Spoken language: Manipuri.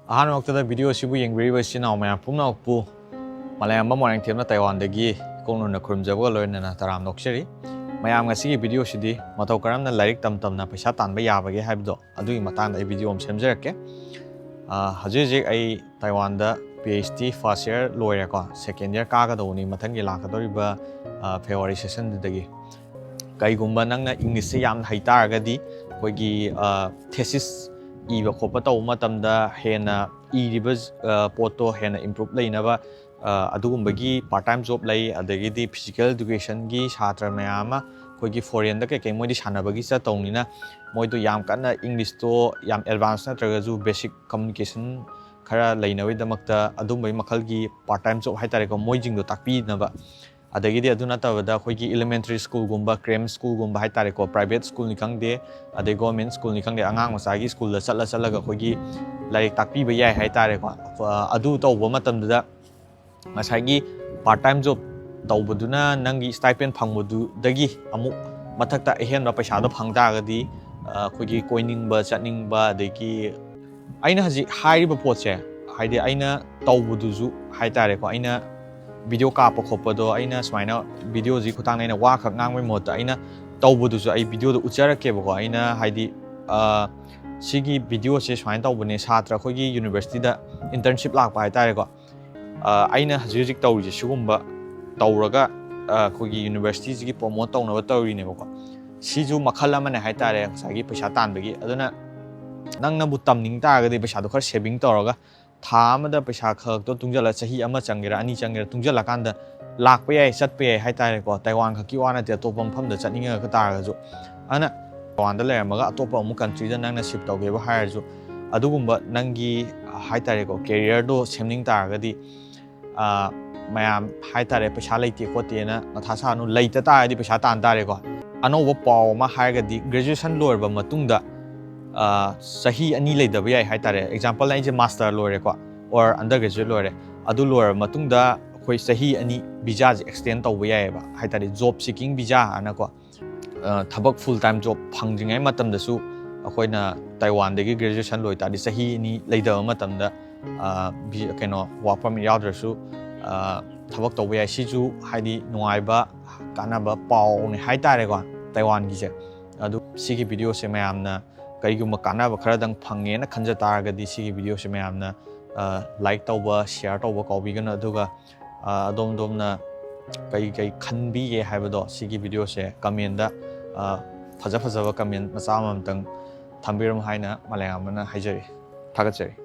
ꯑꯍꯥꯟꯕꯃꯛꯇꯗ ꯚꯤꯗꯤꯑꯣ ꯑꯁꯤꯕꯨ ꯌꯦꯡꯕꯤꯔꯤꯕ ꯏꯆꯤꯟ ꯏꯅꯥꯎ ꯃꯌꯥꯝ ꯄꯨꯝꯅꯃꯛꯄꯨ ꯃꯥꯂꯦꯝꯉꯥꯟꯕ ꯃꯣꯏꯔꯥꯡꯊꯦꯝꯅ ꯇꯥꯏꯋꯥꯟꯗꯒꯤ ꯏꯀꯣꯛꯅꯅ ꯈꯨꯔꯨꯝꯖꯕꯒ ꯂꯣꯏꯅꯅ ꯇꯔꯥꯝ ꯅꯣꯛꯆꯔꯤ꯫ ꯃꯌꯥꯝ ꯉꯁꯤꯒꯤ ꯚꯤꯗꯤꯑꯣꯁꯤꯗꯤ ꯃꯇꯧ ꯀꯔꯝꯅ ꯂꯥꯏꯔꯤꯛ ꯇꯝꯅ ꯄꯩꯁꯥ ꯇꯥꯟꯕ ꯌꯥꯕꯒꯦ ꯍꯥꯏꯕꯗꯣ ꯑꯗꯨꯒꯤ ꯃꯇꯥꯡꯗ ꯑꯩ ꯚꯤꯗꯤꯑꯣ ꯑꯃ ꯁꯦꯝꯖꯔꯛꯀꯦ꯫ ꯍꯧꯖꯤꯛ ꯑꯩ ꯇꯥꯏꯋꯥꯟꯗ PhD ꯐꯥꯔꯁ ꯏꯌꯔ ꯂꯣꯏꯔꯦꯀꯣ, ꯁꯦꯀꯦꯟ ꯏꯌꯔ ꯀꯥꯒꯗꯧꯕꯅꯤ ꯃꯊꯪꯒꯤ ꯂꯥꯛꯀꯗꯧꯔꯤꯕ ꯐꯦꯕ꯭ꯔꯨꯋꯥꯔꯤ ꯁꯦꯁꯟꯗꯨꯗꯒꯤ꯫ ꯀꯩꯒꯨꯝꯕ ꯅꯪꯅ ꯏꯪꯂꯤꯁꯁꯦ ꯌꯥꯝꯅ ꯍꯩꯇꯥꯔꯒꯗꯤ ꯑꯩꯈꯣꯏꯒꯤ ꯊꯦꯁꯤꯁ ꯏꯕ ꯈꯣꯠꯄ ꯇꯧꯕ ꯃꯇꯝꯗ ꯍꯦꯟꯅ ꯏꯔꯤꯕ ꯄꯣꯠꯇꯣ ꯍꯦꯟꯅ ꯏꯝꯄ꯭ꯔꯨꯞ ꯂꯩꯅꯕ ꯑꯗꯨꯒꯨꯝꯕꯒꯤ ꯄꯥꯔꯠ ꯇꯥꯏꯝ ꯖꯣꯕ ꯂꯩ꯫ ꯑꯗꯒꯤꯗꯤ ꯐꯤꯖꯤꯀꯦꯜ ꯏꯗꯨꯀꯦꯁꯟꯒꯤ ꯁꯥꯇ꯭ꯔ ꯃꯌꯥꯝ ꯑꯃ ꯑꯩꯈꯣꯏꯒꯤ ꯐꯣꯔꯦꯟꯗ ꯀꯩꯀꯩ ꯃꯣꯏꯗꯤ ꯁꯥꯟꯅꯕꯒꯤ ꯆꯠꯇꯧꯅꯤꯅ ꯃꯣꯏꯗꯣ ꯌꯥꯝ ꯀꯟꯅ ꯏꯪꯂꯤꯁꯇꯣ ꯌꯥꯝ ꯑꯦꯗꯚꯥꯟꯁ ꯅꯠꯇ꯭ꯔꯒꯁꯨ ꯕꯦꯁꯤꯛ ꯀꯝꯃꯨꯅꯤꯀꯦꯁꯟ ꯈꯔ ꯂꯩꯅꯕꯒꯤꯗꯃꯛꯇ ꯑꯗꯨꯝꯕꯒꯤ ꯃꯈꯜꯒꯤ ꯄꯥꯔꯠ ꯇꯥꯏꯝ ꯖꯣꯕ ꯍꯥꯏꯇꯥꯔꯦꯀꯣ, ꯃꯣꯏꯁꯤꯡꯗꯣ ꯇꯥꯛꯄꯤꯅꯕ꯫ ꯑꯗꯒꯤꯗꯤ ꯑꯗꯨ ꯅꯠꯇꯕꯗ ꯑꯩꯈꯣꯏꯒꯤ ꯏꯂꯤꯃꯦꯟꯇꯔꯤ ꯁ꯭ꯀꯨꯜꯒꯨꯝꯕ, ꯀ꯭ꯔꯦꯝ ꯁ꯭ꯀꯨꯜꯒꯨꯝꯕ ꯍꯥꯏꯇꯥꯔꯦꯀꯣ, ꯄ꯭ꯔꯥꯏꯚꯦꯠ ꯁ꯭ꯀꯨꯜꯅꯤ ꯈꯪꯗꯦ ꯑꯗꯩ ꯒꯣꯔꯃꯦꯟ ꯁ꯭ꯀꯨꯜꯅꯤ ꯈꯪꯗꯦ, ꯑꯉꯥꯡ ꯃꯆꯥꯒꯤ ꯁ꯭ꯀꯨꯜꯗ ꯆꯠꯂꯒ ꯑꯩꯈꯣꯏꯒꯤ ꯂꯥꯏꯔꯤꯛ ꯇꯥꯛꯄꯤꯕ ꯌꯥꯏ ꯍꯥꯏꯇꯥꯔꯦꯀꯣ꯫ ꯑꯗꯨ ꯇꯧꯕ ꯃꯇꯝꯗꯨꯗ ꯉꯁꯥꯏꯒꯤ ꯄꯥꯔꯠ ꯇꯥꯏꯝ ꯖꯣꯕ ꯇꯧꯕꯗꯨꯅ ꯅꯪꯒꯤ ꯁ꯭ꯇꯥꯏꯄꯦꯟ ꯐꯪꯕꯗꯨꯗꯒꯤ ꯑꯃꯨꯛ ꯃꯊꯛꯇ ꯑꯍꯦꯟꯕ ꯄꯩꯁꯥꯗꯣ ꯐꯪ ꯇꯥꯔꯒꯗꯤ ꯑꯩꯈꯣꯏꯒꯤ ꯀꯣꯏꯅꯤꯡꯕ ꯆꯠꯅꯤꯡꯕ, ꯑꯗꯒꯤ ꯑꯩꯅ ꯍꯧꯖꯤꯛ ꯍꯥꯏꯔꯤꯕ ꯄꯣꯠꯁꯦ ꯍꯥꯏꯗꯤ ꯑꯩꯅ ꯇꯧꯕꯗꯨꯁꯨ ꯍꯥꯏꯇꯥꯔꯦꯀꯣ, ꯑꯩꯅ ꯚꯤꯗꯤꯑꯣ ꯀꯥꯞꯄ ꯈꯣꯠꯄꯗꯣ ꯑꯩꯅ ꯁꯨꯃꯥꯏꯅ ꯚꯤꯗꯤꯑꯣꯁꯤ ꯈꯨꯠꯊꯥꯡꯗ ꯑꯩꯅ ꯋꯥ ꯈꯛ ꯉꯥꯡꯕꯒꯤ ꯃꯍꯨꯠꯇ ꯑꯩꯅ ꯇꯧꯕꯗꯨꯁꯨ ꯑꯩ ꯚꯤꯗꯤꯑꯣꯗ ꯎꯠꯆꯔꯛꯀꯦꯕꯀꯣ꯫ ꯑꯩꯅ ꯍꯥꯏꯗꯤ ꯁꯤꯒꯤ ꯚꯤꯗꯤꯑꯣꯁꯦ ꯁꯨꯃꯥꯏꯅ ꯇꯧꯕꯅꯦ, ꯁꯥꯇ꯭ꯔ ꯑꯩꯈꯣꯏꯒꯤ ꯌꯨꯅꯤꯚꯔꯁꯤꯇꯤꯗ ꯏꯟꯇꯔꯟꯁꯤꯞ ꯂꯥꯛꯄ ꯍꯥꯏꯇꯥꯔꯦꯀꯣ꯫ ꯑꯩꯅ ꯍꯧꯖꯤꯛ ꯇꯧꯔꯤꯁꯦ ꯁꯤꯒꯨꯝꯕ ꯇꯧꯔꯒ ꯑꯩꯈꯣꯏꯒꯤ ꯌꯨꯅꯤꯚꯔꯁꯤꯇꯤꯁꯤꯒꯤ ꯄ꯭ꯔꯣꯃꯣꯠ ꯇꯧꯅꯕ ꯇꯧꯔꯤꯅꯦꯕꯀꯣ꯫ ꯁꯤꯁꯨ ꯃꯈꯜ ꯑꯃꯅꯦ ꯍꯥꯏꯇꯥꯔꯦ ꯉꯁꯥꯏꯒꯤ ꯄꯩꯁꯥ ꯇꯥꯟꯕꯒꯤ꯫ ꯑꯗꯨꯅ ꯅꯪꯅꯕꯨ ꯇꯝꯅꯤꯡ ꯇꯥꯔꯒꯗꯤ ꯄꯩꯁꯥꯗꯣ ꯈꯔ ꯁꯦꯚꯤꯡ ꯇꯧꯔꯒ ꯊꯥ ꯑꯃꯗ ꯄꯩꯁꯥ ꯈꯛꯇꯣ ꯇꯨꯡꯁꯤꯜꯂ ꯆꯍꯤ ꯑꯃ ꯆꯪꯒꯦꯔꯥ ꯑꯅꯤ ꯆꯪꯒꯦꯔꯥ ꯇꯨꯡꯁꯤꯜꯂꯀꯥꯟꯗ ꯂꯥꯛꯄ ꯌꯥꯏ, ꯆꯠꯄ ꯌꯥꯏ ꯍꯥꯏꯇꯥꯔꯦꯀꯣ꯫ ꯇꯥꯏꯋꯥꯟ ꯈꯛꯀꯤ ꯋꯥ ꯅꯠꯇꯦ, ꯑꯇꯣꯞꯄ ꯃꯐꯝꯗ ꯆꯠꯅꯤꯡꯉꯒ ꯇꯥꯔꯒꯁꯨ꯫ ꯑꯗꯨꯅ ꯇꯥꯏꯋꯥꯟꯗ ꯂꯩꯔꯝꯃꯒ ꯑꯇꯣꯞꯄ ꯑꯃꯨꯛ ꯀꯟꯇ꯭ꯔꯤꯗ ꯅꯪꯅ ꯁꯤꯞ ꯇꯧꯒꯦꯕ ꯍꯥꯏꯔꯁꯨ ꯑꯗꯨꯒꯨꯝꯕ ꯅꯪꯒꯤ ꯍꯥꯏꯇꯥꯔꯦꯀꯣ ꯀꯦꯔꯤꯌꯔꯗꯣ ꯁꯦꯝꯅꯤꯡ ꯇꯥꯔꯒꯗꯤ ꯃꯌꯥꯝ ꯍꯥꯏꯇꯥꯔꯦ ꯄꯩꯁꯥ ꯂꯩꯇꯦ ꯈꯣꯠꯇꯦꯅ ꯃꯊꯥ ꯁꯥꯅꯨ, ꯂꯩꯇ ꯇꯥꯔꯒꯗꯤ ꯄꯩꯁꯥ ꯇꯥꯟ ꯇꯥꯔꯦꯀꯣ꯫ ꯑꯅꯧꯕ ꯄꯥꯎ ꯑꯃ ꯍꯥꯏꯔꯒꯗꯤ ꯒ꯭ꯔꯦꯖꯨꯑꯦꯁꯟ ꯂꯣꯏꯔꯕ ꯃꯇꯨꯡꯗ ꯆꯍꯤ 2 ꯂꯩꯗꯕ ꯌꯥꯏ ꯍꯥꯏꯇꯥꯔꯦ꯫ ꯑꯦꯛꯖꯥꯝꯄꯜ ꯑꯩꯁꯦ ꯃꯥꯁꯇꯔ ꯂꯣꯏꯔꯦꯀꯣ, ꯑꯣꯔ ꯑꯟꯗꯔ ꯒ꯭ꯔꯦꯖꯨꯑꯦꯠ ꯂꯣꯏꯔꯦ꯫ ꯑꯗꯨ ꯂꯣꯏꯔꯕ ꯃꯇꯨꯡꯗ ꯑꯩꯈꯣꯏ ꯆꯍꯤ 2 ꯚꯤꯖꯥꯁꯦ ꯑꯦꯛꯁꯇꯦꯟ ꯇꯧꯕ ꯌꯥꯏꯑꯕ ꯍꯥꯏꯇꯥꯔꯦ, ꯖꯣꯕ ꯁꯤꯀꯤꯡ ꯚꯤꯖꯥ ꯍꯥꯏꯅꯀꯣ꯫ ꯊꯕꯛ ꯐꯨꯜ ꯇꯥꯏꯝ ꯖꯣꯕ ꯐꯪꯗ꯭ꯔꯤꯉꯩ ꯃꯇꯝꯗꯁꯨ ꯑꯩꯈꯣꯏꯅ ꯇꯥꯏꯋꯥꯟꯗꯒꯤ ꯒ꯭ꯔꯦꯖꯨꯑꯦꯁꯟ ꯂꯣꯏ ꯇꯥꯔꯗꯤ ꯆꯍꯤ 2 ꯂꯩꯗꯕ ꯃꯇꯝꯗ ꯀꯩꯅꯣ ꯋꯥꯔꯛ ꯄꯔꯃꯤꯠ ꯌꯥꯎꯗ꯭ꯔꯁꯨ ꯊꯕꯛ ꯇꯧꯕ ꯌꯥꯏ꯫ ꯁꯤꯁꯨ ꯍꯥꯏꯗꯤ ꯅꯨꯡꯉꯥꯏꯕ ꯀꯥꯟꯅꯕ ꯄꯥꯎꯅꯦ ꯍꯥꯏꯇꯥꯔꯦꯀꯣ ꯇꯥꯏꯋꯥꯟꯒꯤꯁꯦ꯫ ꯑꯗꯨ ꯁꯤꯒꯤ ꯚꯤꯗꯤꯑꯣꯁꯦ ꯃꯌꯥꯝꯅ ꯀꯔꯤꯒꯨꯝꯕ ꯀꯥꯟꯅꯕ ꯈꯔꯗꯪ ꯐꯪꯉꯦꯅ ꯈꯟꯖ ꯇꯥꯔꯒꯗꯤ ꯁꯤꯒꯤ ꯚꯤꯗꯤꯑꯣꯁꯦ ꯃꯌꯥꯝꯅ ꯂꯥꯏꯛ ꯇꯧꯕ, ꯁꯤꯌꯔ ꯇꯧꯕ ꯀꯥꯎꯕꯤꯒꯅꯨ꯫ ꯑꯗꯨꯒ ꯑꯗꯣꯝꯅ ꯀꯩ ꯈꯟꯕꯤꯒꯦ ꯍꯥꯏꯕꯗꯣ ꯁꯤꯒꯤ ꯚꯤꯗꯤꯑꯣꯁꯦ ꯀꯃꯦꯟꯗ ꯐꯖꯕ ꯀꯃꯦꯟ ꯃꯆꯥ ꯑꯃꯃꯝꯇꯪ ꯊꯝꯕꯤꯔꯝꯃꯨ ꯍꯥꯏꯅ ꯃꯥꯂꯦꯝꯉꯥꯟꯕꯅ ꯍꯥꯏꯖꯔꯤ꯫ ꯊꯥꯒꯠꯆꯔꯤ꯫